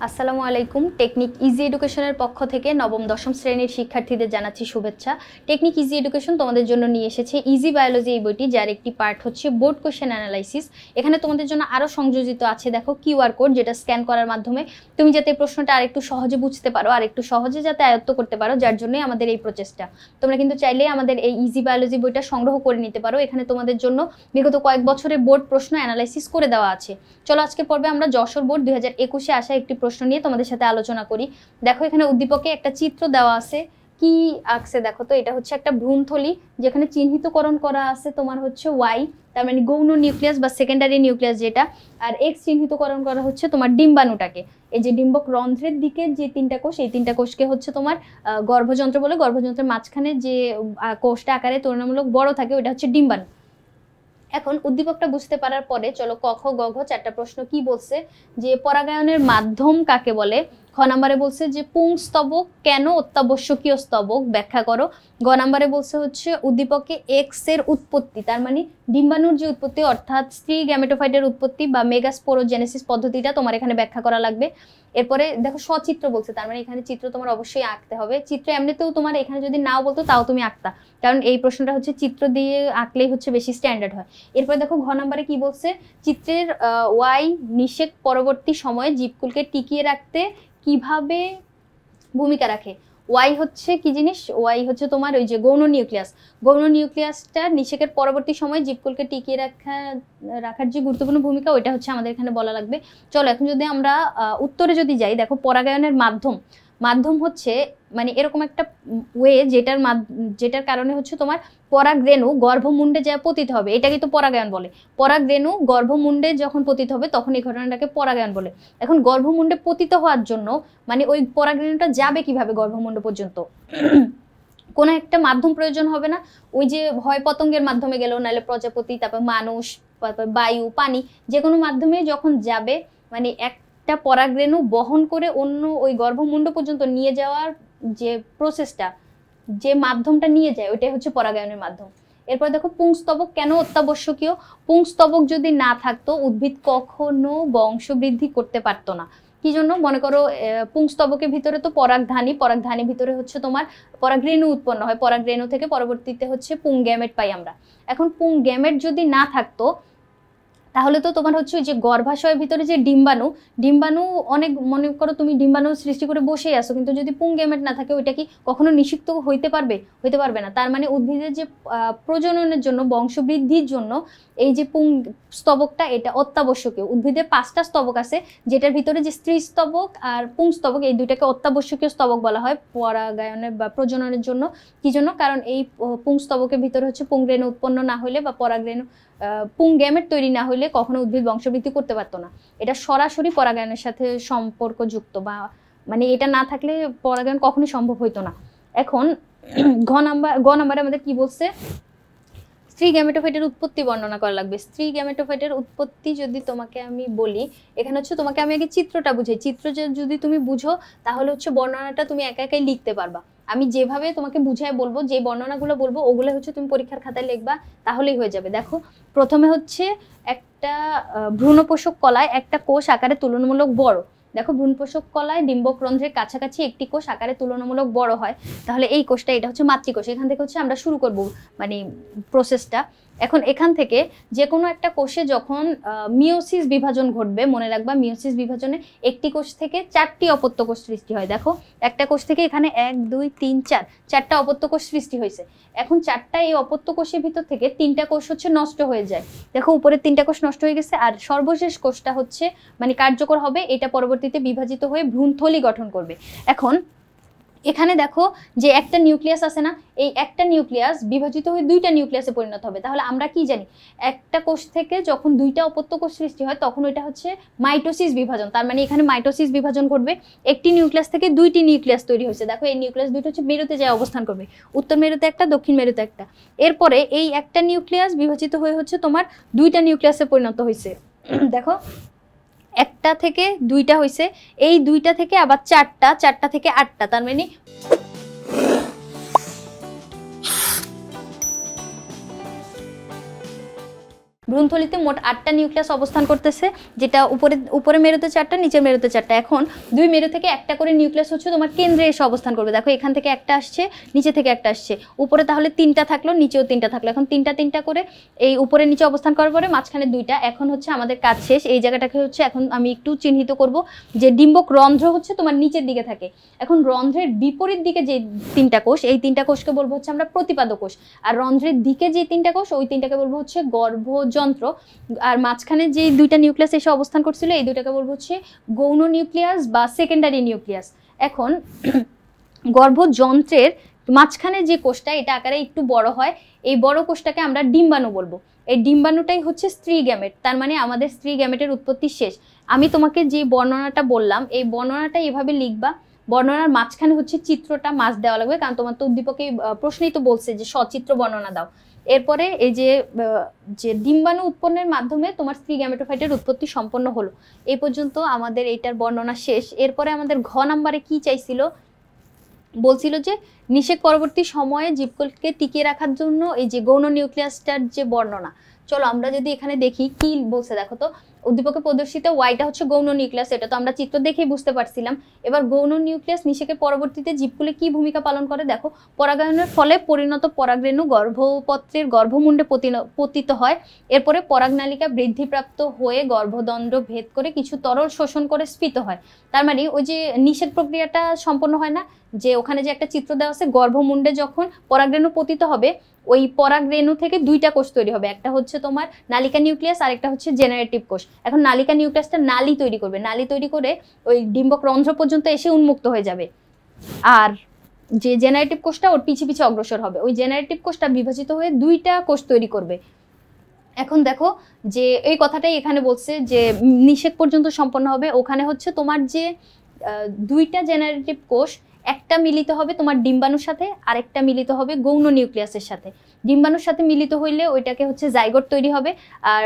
আসসালামু আলাইকুম। Technique easy এডুকেশনের পক্ষ থেকে নবম দশম শ্রেণীর শিক্ষার্থীদের জানাচ্ছি শুভেচ্ছা। টেকনিক ইজি এডুকেশন তোমাদের জন্য নিয়ে এসেছে ইজি বায়োলজি এই বইটি, যার একটি পার্ট হচ্ছে বোর্ড কোশ্চেন অ্যানালাইসিস। এখানে তোমাদের জন্য আরও সংযোজিত আছে দেখো কিউআর কোড, যেটা স্ক্যান করার মাধ্যমে তুমি যাতে প্রশ্নটা আরেকটু সহজে বুঝতে পারো, আরেকটু সহজে যাতে আয়ত্ত করতে পারো, যার জন্যই আমাদের এই প্রচেষ্টা। তোমরা কিন্তু চাইলে আমাদের এই ইজি বায়োলজি বইটা সংগ্রহ করে নিতে পারো। এখানে তোমাদের জন্য বিগত কয়েক বছরের বোর্ড প্রশ্ন অ্যানালাইসিস করে দেওয়া আছে। চলো আজকের পর্বে আমরা যশোর বোর্ড 2021-এ আসা একটি প্রশ্ন নিয়ে তোমাদের সাথে আলোচনা করি। দেখো এখানে উদ্দীপকে একটা চিত্র দেওয়া আছে, কি আঁকছে দেখো তো। এটা হচ্ছে একটা ভ্রূণথলি, যেখানে চিহ্নিতকরণ করা আছে তোমার হচ্ছে ওয়াই, তার মানে গৌণ নিউক্লিয়াস বা সেকেন্ডারি নিউক্লিয়াস যেটা, আর এক্স চিহ্নিতকরণ করা হচ্ছে তোমার ডিম্বাণুটাকে। এই যে ডিম্বক রন্ধ্রের দিকে যে তিনটা কোষ, এই তিনটা কোষকে হচ্ছে তোমার গর্ভযন্ত্র বলে। গর্ভযন্ত্রের মাঝখানে যে কোষটা আকারে তুলনামূলক বড় থাকে ওইটা হচ্ছে ডিম্বাণু। এখন উদ্দীপকটা বুঝতে পারার পরে চলো ক খ গ ঘ চারটা প্রশ্ন কি বলছে, যে পরাগায়নের মাধ্যম কাকে বলে। খ নম্বরে বলছে যে পুংস্তবক কেন অত্যাবশ্যকীয় স্তবক, ব্যাখ্যা করো। গ নম্বরে বলছে হচ্ছে উদ্দীপকে এক্স এর উৎপত্তি, তার মানে ডিম্বাণুর যে উৎপত্তি অর্থাৎ স্ত্রী গ্যামেটোফাইটের উৎপত্তি বা মেগাস্পোরোজেনেসিস পদ্ধতিটা তোমার এখানে ব্যাখ্যা করা লাগবে। এরপরে দেখো সচিত্র বলছে, তার মানে এখানে চিত্র তোমার অবশ্যই আঁকতে হবে। চিত্র এমনিতেও তোমার এখানে যদি নাও বলতো তাও তুমি আঁকতা, কারণ এই প্রশ্নটা হচ্ছে চিত্র দিয়ে আঁকলেই হচ্ছে বেশি স্ট্যান্ডার্ড হয়। এরপরে দেখো ঘ নম্বরে কি বলছে, চিত্রের ওয়াই নিষেক পরবর্তী সময়ে জীবকুলকে টিকিয়ে রাখতে কিভাবে ভূমিকা রাখে। ওয়াই হচ্ছে কি জিনিস, ওয়াই হচ্ছে তোমার ওই যে গৌণ নিউক্লিয়াস। গৌণ নিউক্লিয়াসটা নিষেকের পরবর্তী সময় জীবকুলকে টিকিয়ে রাখার যে গুরুত্বপূর্ণ ভূমিকা, ওইটা হচ্ছে আমাদের এখানে বলা লাগবে। চলো এখন যদি আমরা উত্তরে যদি যাই, দেখো পরাগায়নের মাধ্যম হচ্ছে মানে এরকম একটা ওয়ে যেটার কারণে হচ্ছে তোমার পরাগরেণু গর্ভমুণ্ডে যা পতিত হবে, এটাকে তো পরাগায়ন বলে। পরাগরেণু গর্ভমুণ্ডে যখন পতিত হবে তখন এই ঘটনাটাকে পরাগায়ন বলে। এখন গর্ভমুণ্ডে পতিত হওয়ার জন্য মানে ওই পরাগরেণুটা যাবে কিভাবে গর্ভমুণ্ড পর্যন্ত, কোনো একটা মাধ্যম প্রয়োজন হবে না। ওই যে হয় পতঙ্গের মাধ্যমে গেল, নাহলে প্রজাপতি, তারপর মানুষ, তারপর বায়ু, পানি, যে কোনো মাধ্যমে যখন যাবে, মানে একটা পরাগরেণু বহন করে অন্য ওই গর্ভমুণ্ড পর্যন্ত নিয়ে যাওয়ার যে প্রসেসটা, যে মাধ্যমটা নিয়ে যায়, ওইটাই হচ্ছে পরাগায়নের মাধ্যম। এরপর দেখো পুংস্তবক কেন অত্যাবশ্যকীয়। পুংস্তবক যদি না থাকতো উদ্ভিদ কখনো বংশবৃদ্ধি করতে পারতো না। কি জন্য, মনে করো পুংস্তবকের ভিতরে তো পরাগধানী ভিতরে হচ্ছে তোমার পরাগরেণু উৎপন্ন হয়, পরাগরেণু থেকে পরবর্তীতে হচ্ছে পুংগ্যামেট পাই আমরা। এখন পুংগ্যামেট যদি না থাকতো তাহলে তো তোমার হচ্ছে ওই যে গর্ভাশয়ের ভিতরে যে ডিম্বাণু অনেক, মনে করো তুমি ডিম্বাণু সৃষ্টি করে বসেই আসো, কিন্তু যদি পুংগ্যামেট না থাকে ওইটা কি কখনো নিষিক্ত হইতে পারবে না। তার মানে উদ্ভিদের যে প্রজননের জন্য, বংশবৃদ্ধির জন্য এই যে পুংস্তবকটা এটা অত্যাবশ্যকীয়। উদ্ভিদের 5টা স্তবক আছে, যেটার ভিতরে যে স্ত্রী স্তবক আর পুংস্তবক, এই দুইটাকে অত্যাবশ্যকীয় স্তবক বলা হয় পরাগায়নের বা প্রজননের জন্য। কি জন্য, কারণ এই পুংস্তবকের ভিতরে হচ্ছে পুংরেণু উৎপন্ন না হলে বা পরাগরেণু পুংগ্যামেট তৈরি না হলে কখনো উদ্ভিদ বংশবৃদ্ধি করতে পারতো না। এটা সরাসরি পরাগায়নের সাথে সম্পর্কযুক্ত, বা মানে এটা না থাকলে পরাগায়ন কখনোই সম্ভব হইতো না। এখন গ নাম্বারে আমাদের কি বলছে, স্ত্রী গ্যামেটোফাইটের উৎপত্তি বর্ণনা করা লাগবে। স্ত্রী গ্যামেটোফাইটের উৎপত্তি যদি তোমাকে আমি বলি, এখানে হচ্ছে তোমাকে আমি আগে চিত্রটা বুঝাই। চিত্র যদি তুমি বুঝো তাহলে হচ্ছে বর্ণনাটা তুমি একা একাই লিখতে পারবা। আমি যেভাবে তোমাকে বুঝায় বলবো, যে বর্ণনাগুলো বলবো ওগুলো হচ্ছে তুমি পরীক্ষার খাতায় লিখবা, তাহলেই হয়ে যাবে। দেখো প্রথমে হচ্ছে একটা ভ্রূণপোষক কলায় একটা কোষ আকারে তুলনামূলক বড়। দেখো ভ্রূণপোষক কলায় ডিম্বক রন্ধ্রের কাছাকাছি একটি কোষ আকারে তুলনামূলক বড় হয়, তাহলে এই কোষটা, এটা হচ্ছে মাতৃকোষ। এখান থেকে হচ্ছে আমরা শুরু করব মানে প্রসেসটা। এখন এখান থেকে যে কোনো একটা কোষে যখন মিওসিস বিভাজন ঘটবে, মনে রাখবা মিওসিস বিভাজনে একটি কোষ থেকে 4টি অপত্য কোষ সৃষ্টি হয়। দেখো একটা কোষ থেকে এখানে 1 2 3 4টা অপত্য কোষ সৃষ্টি হয়েছে। এখন 4টা এই অপত্য কোষের ভিতর থেকে 3টা কোষ হচ্ছে নষ্ট হয়ে যায়। দেখো উপরে 3টা কোষ নষ্ট হয়ে গেছে, আর সর্বশেষ কোষটা হচ্ছে মানে কার্যকর হবে, এটা পরবর্তীতে বিভাজিত হয়ে ভ্রূণথলি গঠন করবে। এখন এখানে দেখো যে একটা নিউক্লিয়াস আছে না, এই একটা নিউক্লিয়াস বিভাজিত হয়ে 2টা নিউক্লিয়াসে পরিণত হবে। তাহলে আমরা কি জানি, একটা কোষ থেকে যখন 2টা অপত্য কোষ সৃষ্টি হয় তখন ওইটা হচ্ছে মাইটোসিস বিভাজন। তার মানে এখানে মাইটোসিস বিভাজন ঘটবে, একটি নিউক্লিয়াস থেকে 2টি নিউক্লিয়াস তৈরি হয়েছে। দেখো এই নিউক্লিয়াস দুটো হচ্ছে মেরুতে যায় অবস্থান করবে, উত্তর মেরুতে একটা, দক্ষিণ মেরুতে একটা। এরপরে এই একটা নিউক্লিয়াস বিভাজিত হয়ে হচ্ছে তোমার 2টা নিউক্লিয়াসে পরিণত হয়েছে। দেখো একটা থেকে 2টা হয়েছে, এই 2টা থেকে আবার 4টা থেকে 8টা, তার মানে ভ্রূণথলিতে মোট 8টা নিউক্লিয়াস অবস্থান করতেছে, যেটা উপরে মেরুতে 4টা, নিচের মেরুতে 4টা। এখন 2 মেরু থেকে একটা করে নিউক্লিয়াস হচ্ছে তোমার কেন্দ্রে এসে অবস্থান করবে। দেখো এখান থেকে একটা আসছে, নিচে থেকে একটা আসছে, উপরে তাহলে 3টা থাকলো, নিচেও 3টা থাকলো। এখন 3টা করে এই উপরে নিচে অবস্থান করার পরে মাঝখানে 2টা। এখন হচ্ছে আমাদের কাজ শেষ। এই জায়গাটাকে হচ্ছে এখন আমি একটু চিহ্নিত করব যে ডিম্বক রন্ধ্র হচ্ছে তোমার নিচের দিকে থাকে। এখন রন্ধ্রের বিপরীত দিকে যে 3টা কোষ, এই 3টা কোষকে বলবো হচ্ছে আমরা প্রতিপাদক কোষ। আর রন্ধ্রের দিকে যে 3টা কোষ, ওই 3টাকে বলবো হচ্ছে গর্ভযন্ত্র। আর মাঝখানে যে 2টা নিউক্লিয়াস এসে অবস্থান করছিল, এই 2টাকে বলবো হচ্ছে গৌণ নিউক্লিয়াস বা সেকেন্ডারি নিউক্লিয়াস। এখন গর্ভযন্ত্রের মাঝখানে যে কোষটা, এটা আকারে একটু বড় হয়, এই বড় কোষটাকে আমরা ডিম্বাণু বলবো। এই ডিম্বাণুটাই হচ্ছে স্ত্রী গ্যামেট, তার মানে আমাদের স্ত্রী গ্যামেটের উৎপত্তি শেষ। আমি তোমাকে যে বর্ণনাটা বললাম, এই বর্ণনাটা এভাবে লিখবা। বর্ণনার মাঝখানে হচ্ছে চিত্রটা মাছ দেওয়া লাগবে, কারণ তোমার তো উদ্দীপকে প্রশ্নেই তো বলছে যে সচিত্র বর্ণনা দাও। এরপরে এই যে ডিম্বাণু উৎপন্নের মাধ্যমে তোমার স্ত্রী গ্যামেটোফাইটের উৎপত্তি সম্পন্ন হলো। এই পর্যন্ত আমাদের এইটার বর্ণনা শেষ। এরপরে আমাদের ঘ নাম্বারে কি চাইছিল, বলছিল যে নিষেক পরবর্তী সময়ে জীবকোষকে টিকিয়ে রাখার জন্য এই যে গৌণ নিউক্লিয়াসটার যে বর্ণনা। চলো আমরা যদি এখানে দেখি কি বলছে, দেখো তো উদ্দীপকে প্রদর্শিত ওয়াইটা হচ্ছে গৌণ নিউক্লিয়াস, এটা তো আমরা চিত্র দেখেই বুঝতে পারছিলাম। এবার গৌণ নিউক্লিয়াস নিষেকের পরবর্তীতে জীবকুলে কি ভূমিকা পালন করে দেখো। পরাগায়নের ফলে পরিণত পরাগরেণু গর্ভপত্রের গর্ভমুণ্ডে পতিত হয়। এরপরে পরাগনালিকা বৃদ্ধিপ্রাপ্ত হয়ে গর্ভদণ্ড ভেদ করে কিছু তরল শোষণ করে স্ফীত হয়। তার মানে ওই যে নিষেক প্রক্রিয়াটা সম্পন্ন হয় না, যে ওখানে যে একটা চিত্র দেওয়া আছে, গর্ভমুণ্ডে যখন পরাগরেণু পতিত হবে, ওই পরাগরেণু থেকে 2টা কোষ তৈরি হবে। একটা হচ্ছে তোমার নালিকা নিউক্লিয়াস, আর একটা হচ্ছে জেনারেটিভ কোষ। এখন নালিকা নিউক্লিয়াসটা নালী তৈরি করবে, নালী তৈরি করে ওই ডিম্বক রন্ধ্র পর্যন্ত এসে উন্মুক্ত হয়ে যাবে। আর যে জেনারেটিভ কোষটা ওর পিছে পিছে অগ্রসর হবে, ওই জেনারেটিভ কোষটা বিভাজিত হয়ে 2টা কোষ তৈরি করবে। এখন দেখো যে এই কথাটাই এখানে বলছে যে নিষেক পর্যন্ত সম্পন্ন হবে। ওখানে হচ্ছে তোমার যে 2টা জেনারেটিভ কোষ, একটা মিলিত হবে তোমার ডিম্বাণুর সাথে, আরেকটা মিলিত হবে গৌণ নিউক্লিয়াসের সাথে। ডিম্বাণুর সাথে মিলিত হইলে ওইটাকে হচ্ছে জাইগোট তৈরি হবে, আর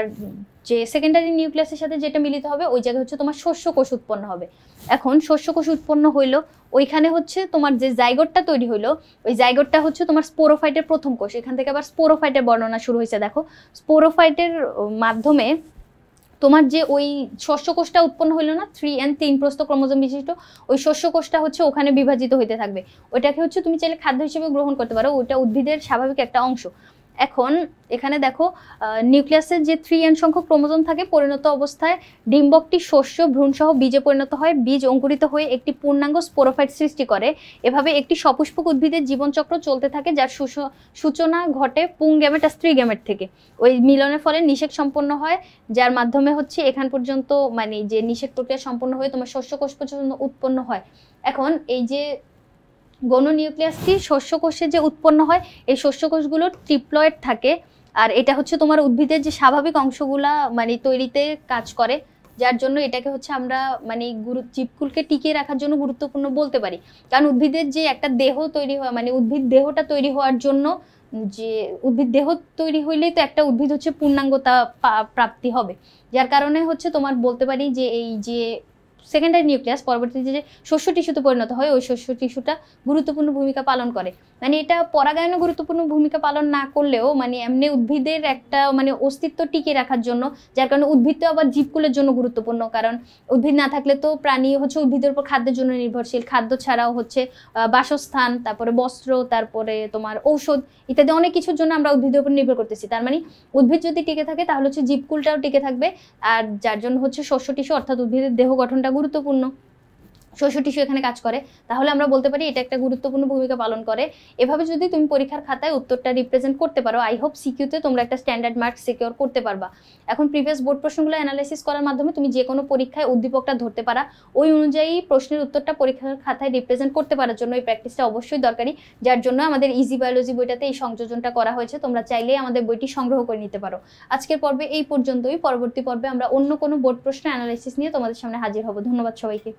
যে সেকেন্ডারি নিউক্লিয়াসের সাথে যেটা মিলিত হবে ওই জায়গায় হচ্ছে তোমার শস্য কোষ উৎপন্ন হবে। এখন শস্য কোষ উৎপন্ন হইলো, ওইখানে হচ্ছে তোমার যে জাইগোটটা তৈরি হইলো, ওই জাইগোটটা হচ্ছে তোমার স্পোরোফাইটের প্রথম কোষ। এখান থেকে আবার স্পোরোফাইটের বর্ণনা শুরু হয়েছে। দেখো স্পোরোফাইটের মাধ্যমে তোমার যে ওই শস্য কোষটা উৎপন্ন হইলো না, 3 and 3 প্রস্থ ক্রোমোজোম বিশিষ্ট, ওই শস্য কোষটা হচ্ছে ওখানে বিভাজিত হইতে থাকবে। ওইটাকে হচ্ছে তুমি চাইলে খাদ্য হিসেবে গ্রহণ করতে পারো, ওইটা উদ্ভিদের স্বাভাবিক একটা অংশ। এখন এখানে দেখো নিউক্লিয়াসের যে 3n সংখ্যক ক্রোমোজোম থাকে, পরিণত অবস্থায় ডিম্বকটি শস্য ভ্রূণসহ বীজে পরিণত হয়। বীজ অঙ্কুরিত হয়ে একটি পূর্ণাঙ্গ স্পোরোফাইট সৃষ্টি করে। এভাবে একটি সপুষ্পক উদ্ভিদের জীবনচক্র চলতে থাকে, যার সূচনা ঘটে পুং গ্যামেট আর স্ত্রী গ্যামেট থেকে। ওই মিলনের ফলে নিষেক সম্পন্ন হয়, যার মাধ্যমে হচ্ছে এখান পর্যন্ত মানে যে নিষেক প্রক্রিয়া সম্পন্ন হয়ে তোমার শস্য কোষ পর্যন্ত উৎপন্ন হয়। এখন এই যে গৌণ নিউক্লিয়াসটি শস্য কোষে যে উৎপন্ন হয়, এই শস্য কোষগুলোর ট্রিপ্লয়েড থাকে, আর এটা হচ্ছে তোমার উদ্ভিদের যে স্বাভাবিক অংশগুলা মানে তৈরিতে কাজ করে, যার জন্য এটাকে হচ্ছে আমরা মানে জীবকুলকে টিকিয়ে রাখার জন্য গুরুত্বপূর্ণ বলতে পারি। কারণ উদ্ভিদের যে একটা দেহ তৈরি হয়, মানে উদ্ভিদ দেহটা তৈরি হওয়ার জন্য, যে উদ্ভিদ দেহ তৈরি হইলেই তো একটা উদ্ভিদ হচ্ছে পূর্ণাঙ্গতা প্রাপ্তি হবে, যার কারণে হচ্ছে তোমার বলতে পারি যে এই যে সেকেন্ডারি নিউক্লিয়াস পরবর্তীতে যে শস্য টিস্যুতে পরিণত হয়, ওই শস্য টিস্যুটা গুরুত্বপূর্ণ ভূমিকা পালন করে। মানে এটা পরাগায়নে গুরুত্বপূর্ণ ভূমিকা পালন না করলেও মানে এমনি উদ্ভিদের একটা মানে অস্তিত্ব টিকিয়ে রাখার জন্য, যার কারণে উদ্ভিদ তো আবার জীবকুলের জন্য গুরুত্বপূর্ণ। কারণ উদ্ভিদ না থাকলে তো প্রাণী হচ্ছে উদ্ভিদের উপর খাদ্যের জন্য নির্ভরশীল। খাদ্য ছাড়াও হচ্ছে বাসস্থান, তারপরে বস্ত্র, তারপরে তোমার ঔষধ ইত্যাদি অনেক কিছুর জন্য আমরা উদ্ভিদের উপর নির্ভর করতেছি। তার মানে উদ্ভিদ যদি টিকে থাকে তাহলে হচ্ছে জীবকুলটাও টিকে থাকবে, আর যার জন্য হচ্ছে শস্য টিস্যু অর্থাৎ উদ্ভিদের দেহ গঠনটা গুরুত্বপূর্ণ, শস্য টিস্যু এখানে কাজ করে। তাহলে আমরা বলতে পারি এটা একটা গুরুত্বপূর্ণ ভূমিকা পালন করে। এভাবে যদি তুমি পরীক্ষার খাতায় উত্তরটা রিপ্রেজেন্ট করতে পারো, আই হোপ সিকিউতে তোমরা একটা স্ট্যান্ডার্ড মার্ক সিকিউর করতে পারবা। এখন প্রিভিয়াস বোর্ড প্রশ্নগুলো অ্যানালাইসিস করার মাধ্যমে তুমি যে কোনো পরীক্ষায় উদ্দীপকটা ধরতে পারা, ওই অনুযায়ী প্রশ্নের উত্তরটা পরীক্ষার খাতায় রিপ্রেজেন্ট করতে পারার জন্য এই প্র্যাকটিসটা অবশ্যই দরকারি, যার জন্য আমাদের ইজি বায়োলজি বইটাতে এই সংযোজনটা করা হয়েছে। তোমরা চাইলেই আমাদের বইটি সংগ্রহ করে নিতে পারো। আজকের পর্বে এই পর্যন্তই। পরবর্তী পর্বে আমরা অন্য কোনো বোর্ড প্রশ্ন অ্যানালাইসিস নিয়ে তোমাদের সামনে হাজির হব। ধন্যবাদ সবাইকে।